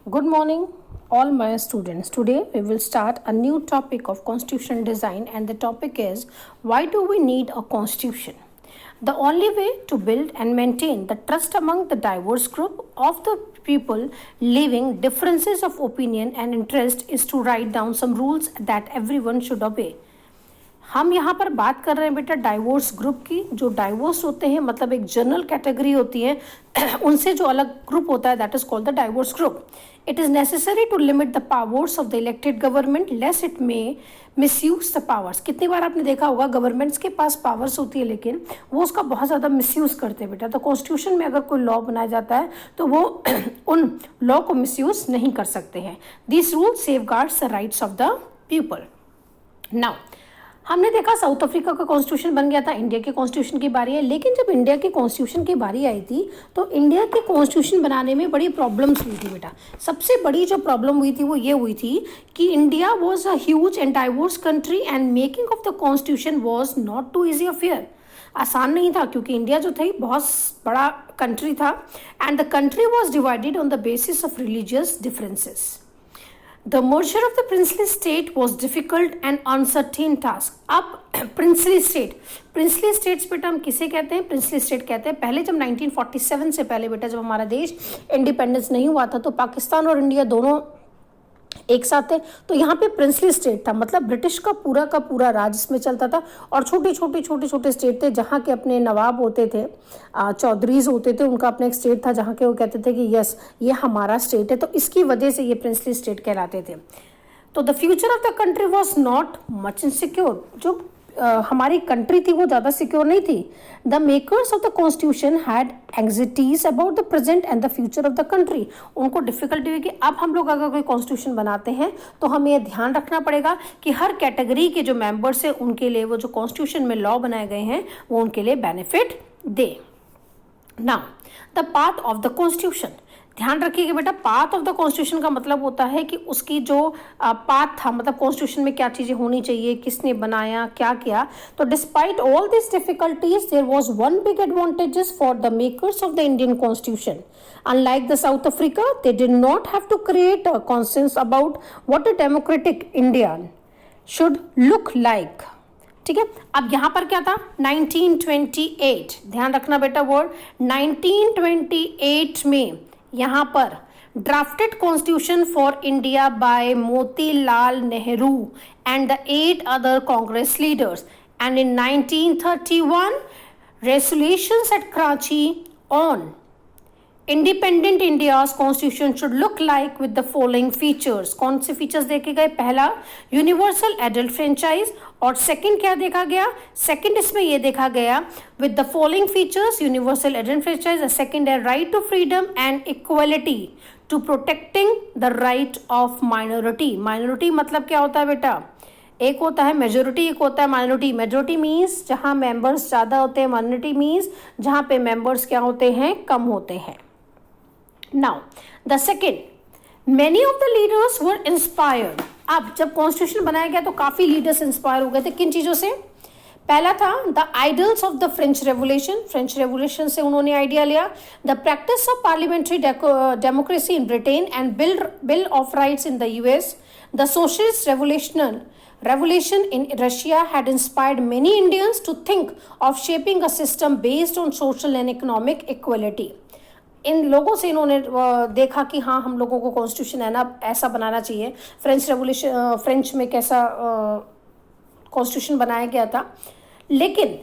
Good morning, all my students. Today we will start a new topic of constitution design, and the topic is why do we need a constitution? The only way to build and maintain the trust among the diverse group of the people living differences of opinion and interest is to write down some rules that everyone should obey. हम यहाँ पर बात कर रहे हैं बेटा divorce group की. जो डाइवोर्स होते हैं मतलब एक जनरल कैटेगरी होती है उनसे जो अलग ग्रुप होता है that is called the divorce group. It is necessary to limit the powers of the elected government less it may misuse the powers. कितनी बार आपने देखा होगा गवर्नमेंट्स के पास पावर्स होती है लेकिन वो उसका बहुत ज़्यादा मिसयूज करते हैं बेटा. तो कॉन्स्टिट्यूशन में अगर कोई लॉ बनाया जाता है तो वो उन लॉ को मिसयूज नहीं कर सकते हैं. This rule safeguards the rights of the people. Now हमने देखा साउथ अफ्रीका का कॉन्स्टिट्यूशन बन गया था, इंडिया के कॉन्स्टिट्यूशन की बारी है. लेकिन जब इंडिया के कॉन्स्टिट्यूशन की बारी आई थी तो इंडिया के कॉन्स्टिट्यूशन बनाने में बड़ी प्रॉब्लम्स हुई थी बेटा. सबसे बड़ी जो प्रॉब्लम हुई थी वो ये हुई थी कि India was a huge and diverse country and making of the constitution was not too easy affair. आसान नहीं था क्योंकि इंडिया जो थी बहुत बड़ा कंट्री था and the country was divided on the basis of religious differences. The merger of the princely state was difficult and uncertain task. अब princely states बेटा हम किसे कहते हैं? princely state कहते हैं. पहले जब 1947 से पहले बेटा जब हमारा देश इंडिपेंडेंस नहीं हुआ था तो पाकिस्तान और इंडिया दोनों एक साथ थे. तो यहाँ पे प्रिंसली स्टेट था मतलब ब्रिटिश का पूरा राज इसमें चलता था और छोटे छोटे स्टेट थे जहाँ के अपने नवाब होते थे, चौधरीज होते थे. उनका अपना एक स्टेट था जहाँ के वो कहते थे कि यस ये हमारा स्टेट है. तो इसकी वजह से ये प्रिंसली स्टेट कहलाते थे. तो the future of the country was not much insecure. जो हमारी कंट्री थी वो ज़्यादा सिक्योर नहीं थी. The makers of the constitution had anxieties about the present and the future of the country. उनको डिफिकल्टी हुई कि अब हम लोग अगर कोई कॉन्स्टिट्यूशन बनाते हैं तो हमें ये ध्यान रखना पड़ेगा कि हर कैटेगरी के जो मेंबर्स हैं उनके लिए वो जो कॉन्स्टिट्यूशन में लॉ बनाए गए हैं वो उनके लिए benefit they. Now the path of the constitution. ध्यान रखिएगा बेटा पाथ ऑफ द कॉन्स्टिट्यूशन का मतलब होता है कि उसकी जो पाथ था मतलब कॉन्स्टिट्यूशन में क्या चीज़ें होनी चाहिए, किसने बनाया, क्या किया. तो despite all this difficulties there was one big advantages for the makers of the Indian constitution. Unlike the South Africa they did not have to create a consensus about what a democratic India should look like. ठीक है. अब यहाँ पर क्या था 1928. ध्यान रखना बेटा वर्ड 1928 में यहाँ पर drafted constitution for India by Motilal Nehru and the 8 other Congress leaders and in 1931 resolutions at Karachi on independent India's constitution should look like with the following features. कौन से फीचर्स देखे गए? पहला यूनिवर्सल एडल्ट फ्रेंचाइज और सेकंड क्या देखा गया? सेकंड इसमें ये देखा गया with the following features universal adult franchise. Second है right to freedom and equality to protecting the right of minority. Minority मतलब क्या होता है बेटा? एक होता है मेजोरिटी, एक होता है माइनॉरिटी. मेजोरिटी मीन्स जहाँ मेंबर्स ज़्यादा होते हैं, माइनॉरिटी मीन्स जहाँ पे मेंबर्स क्या होते हैं? कम होते हैं. Now, the second, many of the leaders were inspired. अब जब कॉन्स्टिट्यूशन बनाया गया तो काफ़ी लीडर्स इंस्पायर हो गए थे. किन चीज़ों से? पहला था the idols of the French revolution. French revolution से उन्होंने आइडिया लिया. The practice of parliamentary democracy in Britain and bill of rights in the US. The socialist revolution in Russia had inspired many Indians to think of shaping a system based on social and economic equality. इन लोगों से इन्होंने देखा कि हाँ हम लोगों को constitution है ना ऐसा बनाना चाहिए. फ्रेंच में कैसा कॉन्स्टिट्यूशन बनाया गया था. लेकिन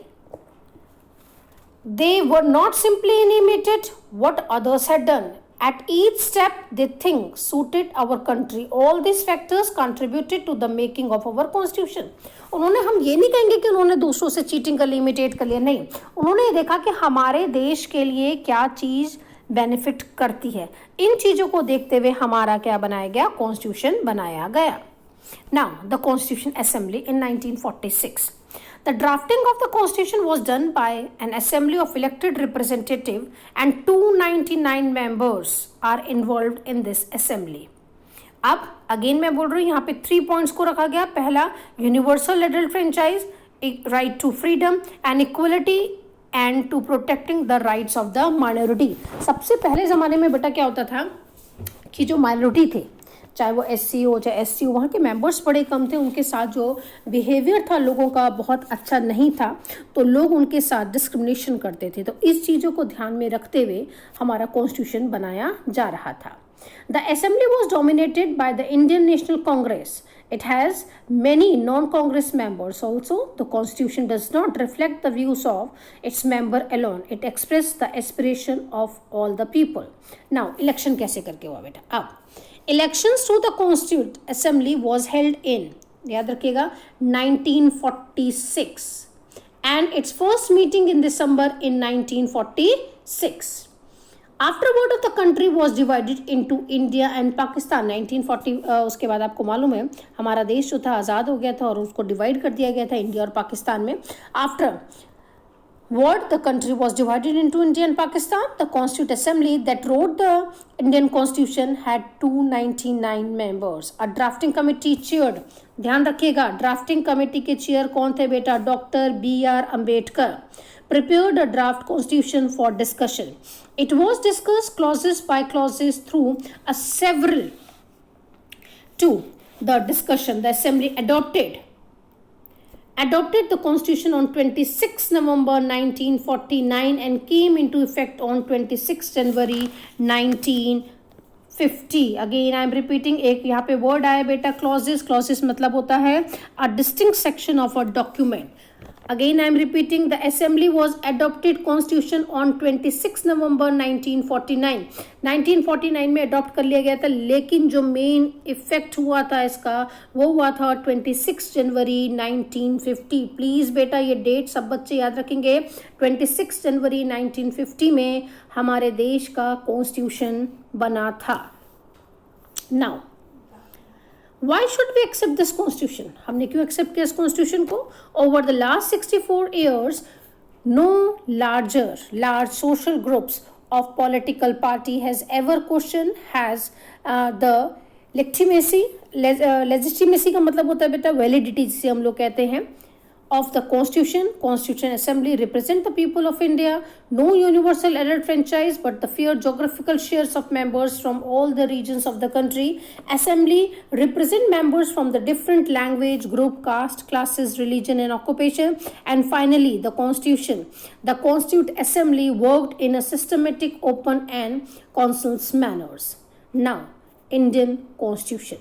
they were not simply imitated what others had done. At each step they think suited our country. All these factors contributed to the making of our constitution. उन्होंने हम ये नहीं कहेंगे कि उन्होंने दूसरों से चीटिंग कर ली, इमिटेट कर लिया. नहीं, उन्होंने देखा कि हमारे देश के लिए क्या चीज़ बेनिफिट करती है. इन चीज़ों को देखते हुए हमारा क्या बनाया गया? कॉन्स्टिट्यूशन बनाया गया. Now the constitution assembly in 1946. The drafting of the constitution was done by an assembly of elected representatives and 299 members are involved in this assembly. अब अगेन मैं बोल रही हूँ यहाँ पे 3 पॉइंट्स को रखा गया. पहला universal adult franchise, right to freedom and equality and to protecting the rights of the minority. सबसे पहले ज़माने में बेटा क्या होता था कि जो माइनॉरिटी थे, चाहे वो SC हो चाहे ST हो, वहाँ के मेंबर्स बड़े कम थे, उनके साथ जो बिहेवियर था लोगों का बहुत अच्छा नहीं था, तो लोग उनके साथ डिस्क्रिमिनेशन करते थे। तो इस चीज़ों को ध्यान में रखते हुए हमारा कॉन्स्टिट्यूशन बनाया जा रहा था। The assembly was dominated by the Indian National Congress. It has many non-Congress members also. The constitution does not reflect the views of its member alone. It expresses the aspiration of all the people. Now, election कैसे करके हुआ बेटा? अब elections to the Constituent Assembly was held in, याद रखिएगा, 1946 and its first meeting in December in 1946. Afterward of the country was divided into India and Pakistan. 1940 उसके बाद आपको मालूम है हमारा देश जो था आज़ाद हो गया था और उसको डिवाइड कर दिया गया था इंडिया और पाकिस्तान में. Afterward the country was divided into India and Pakistan. The Constituent Assembly that wrote the Indian Constitution had 299 members. A drafting committee chaired, ध्यान रखिएगा, ड्राफ्टिंग कमेटी के चेयर कौन थे बेटा? Doctor BR Ambedkar. Prepared a draft constitution for discussion. It was discussed clauses by clauses through a several to the discussion. The assembly adopted the constitution on 26 November 1949 and came into effect on 26 January 1950. Again I am repeating, एक यहाँ पे word आया बेटा clauses मतलब होता है a distinct section of a document. Again I am repeating, the assembly was adopted constitution on 26 November 1949. 1949 में adopt कर लिया गया था, लेकिन जो मेन इफेक्ट हुआ था इसका वो हुआ था 26 जनवरी 1950. प्लीज़ बेटा ये डेट सब बच्चे याद रखेंगे. 26 जनवरी 1950 में हमारे देश का कॉन्स्टिट्यूशन बना था. Now Why should we accept this constitution? हमने क्यों accept किया इस constitution को? Over the last 64 years, no large social groups of political party has ever questioned has the legitimacy का मतलब होता है बेटा validity, जिसे हम लोग कहते हैं, of the Constitution. Constitution Assembly represent the people of India. No universal adult franchise, but the fair geographical shares of members from all the regions of the country. Assembly represent members from the different language, group, caste, classes, religion, and occupation. And finally, the Constitution. The Constituent Assembly worked in a systematic, open, and consensus manners. Now, Indian Constitution.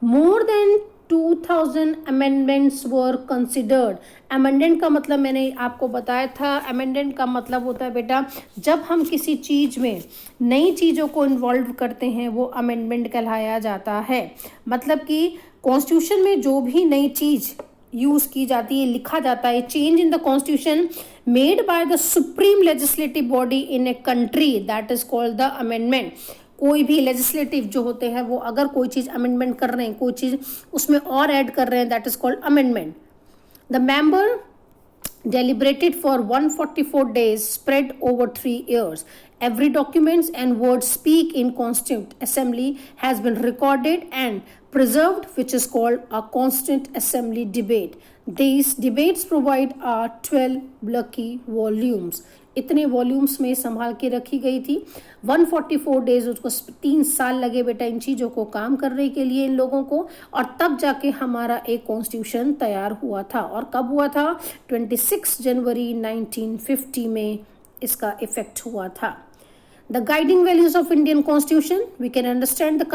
More than 2000 amendments were considered. Amendment का मतलब मैंने आपको बताया था, amendment का मतलब होता है बेटा जब हम किसी चीज़ में नई चीज़ों को इन्वॉल्व करते हैं वो अमेंडमेंट कहलाया जाता है. मतलब कि कॉन्स्टिट्यूशन में जो भी नई चीज़ यूज़ की जाती है, लिखा जाता है, change in the constitution made by the supreme legislative body in a country, that is called the amendment. कोई भी लेजिस्लेटिव जो होते हैं वो अगर कोई चीज़ अमेंडमेंट कर रहे हैं, कोई चीज़ उसमें और ऐड कर रहे हैं, that is called amendment. The member deliberated for 144 days spread over 3 years. Every documents and words speak in Constituent Assembly has been recorded and preserved, which is called a Constituent Assembly debate. These debates provide 12 lucky volumes. इतने volumes में संभाल के रखी गई थी. 144 days, उसको 3 साल लगे बेटा इन चीज़ों को काम करने के लिए इन लोगों को, और तब जाके हमारा एक कॉन्स्टिट्यूशन तैयार हुआ था. और कब हुआ था? 26 जनवरी 1950 में इसका इफेक्ट हुआ था. The guiding values of Indian Constitution. We can understand the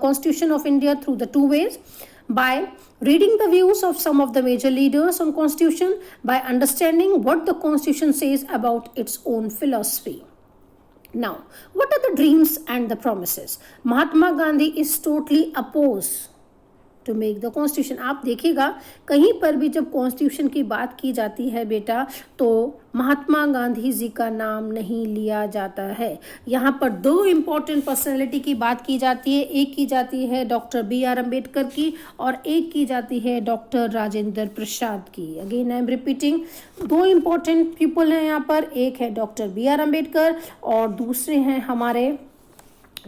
Constitution of India through the two ways. By reading the views of some of the major leaders on Constitution, by understanding what the Constitution says about its own philosophy. Now, what are the dreams and the promises? Mahatma Gandhi is totally opposed to make the Constitution. आप देखिएगा कहीं पर भी जब constitution की बात की जाती है बेटा तो महात्मा गांधी जी का नाम नहीं लिया जाता है. यहाँ पर 2 इम्पोर्टेंट पर्सनैलिटी की बात की जाती है. एक की जाती है डॉक्टर BR अम्बेडकर की और एक की जाती है डॉक्टर राजेंद्र प्रसाद की. Again I am repeating, 2 important people हैं यहाँ पर. एक है डॉक्टर BR अम्बेडकर और दूसरे हैं हमारे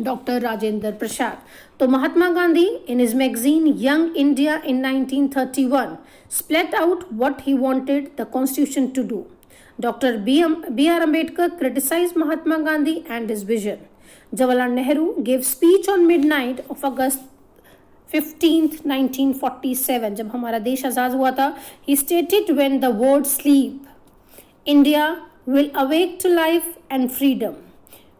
डॉक्टर राजेंद्र प्रसाद. तो Mahatma Gandhi in his magazine Young India in 1931 spelled out what he wanted the constitution to do. Dr. B.R. Ambedkar criticized Mahatma Gandhi and his vision. Jawaharlal Nehru gave speech on midnight of August 15th 1947 जब हमारा देश आज़ाद हुआ था. He stated, when the world sleep, India will awake to life and freedom.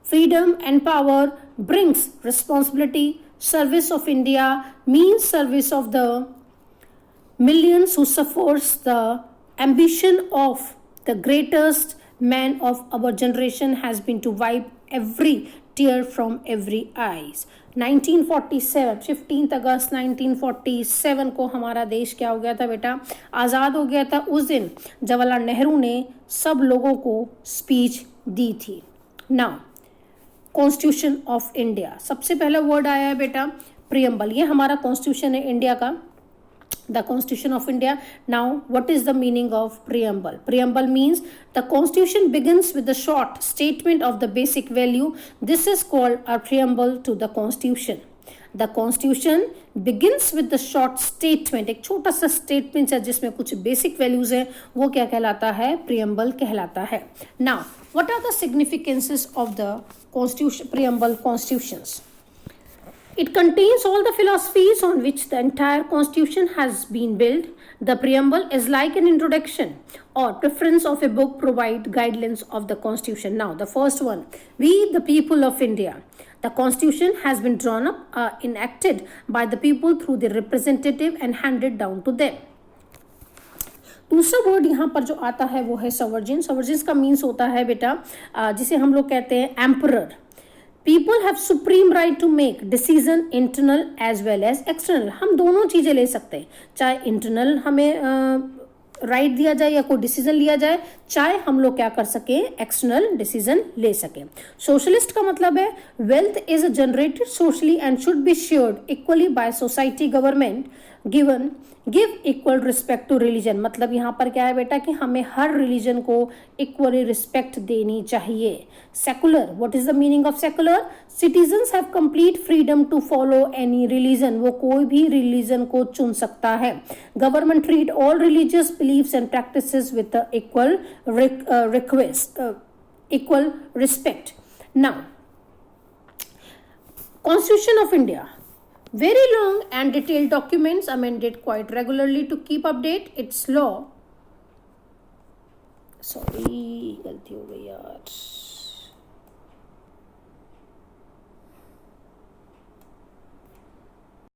Freedom and power brings responsibility. Service of India means service of the millions who suffers. The ambition of the greatest man of our generation has been to wipe every tear from every eyes. 1947 15 अगस्त 1947 को हमारा देश क्या हो गया था बेटा, आज़ाद हो गया था. उस दिन जवाहरलाल नेहरू ने सब लोगों को स्पीच दी थी. नाउ कॉन्स्टिट्यूशन ऑफ इंडिया, सबसे पहला वर्ड आया है बेटा प्रियम्बल. ये हमारा कॉन्स्टिट्यूशन है इंडिया का, the Constitution of India. Now, what is the meaning of preamble? Preamble means the Constitution begins with the short statement of the basic value. This is called a preamble to the Constitution. The Constitution begins with the short statement. एक छोटा सा statement है जिसमें कुछ basic values है, वो क्या कहलाता है, preamble कहलाता है. Now, what are the significances of the Constitution, preamble constitutions? It contains all the philosophies on which the entire constitution has been built. The preamble is like an introduction or preface of a book, provide guidelines of the constitution. Now, the first one, we the people of India. The constitution has been drawn up, enacted by the people through the representative and handed down to them. दूसरा word यहाँ पर जो आता है वो है sovereign. Sovereign का means होता है बेटा जिसे हम लोग कहते हैं emperor. People have supreme right to make decision internal as well as external. हम दोनों चीज़ें ले सकते हैं, चाहे इंटरनल हमें राइट दिया जाए या कोई डिसीजन लिया जाए, चाहे हम लोग क्या कर सकें, एक्सटर्नल डिसीजन ले सकें. सोशलिस्ट का मतलब है wealth is generated socially and should be shared equally by society, government given give equal respect to religion. मतलब यहाँ पर क्या है बेटा कि हमें हर रिलीजन को इक्वली रिस्पेक्ट देनी चाहिए. Secular, what is the meaning of secular? Citizens have complete freedom to follow any religion. वो कोई भी रिलीजन को चुन सकता है. Government treat all religious believes and practices with equal equal respect. Now constitution of India, very long and detailed documents amended quite regularly to keep update its law. Sorry, गलती हो गई यार.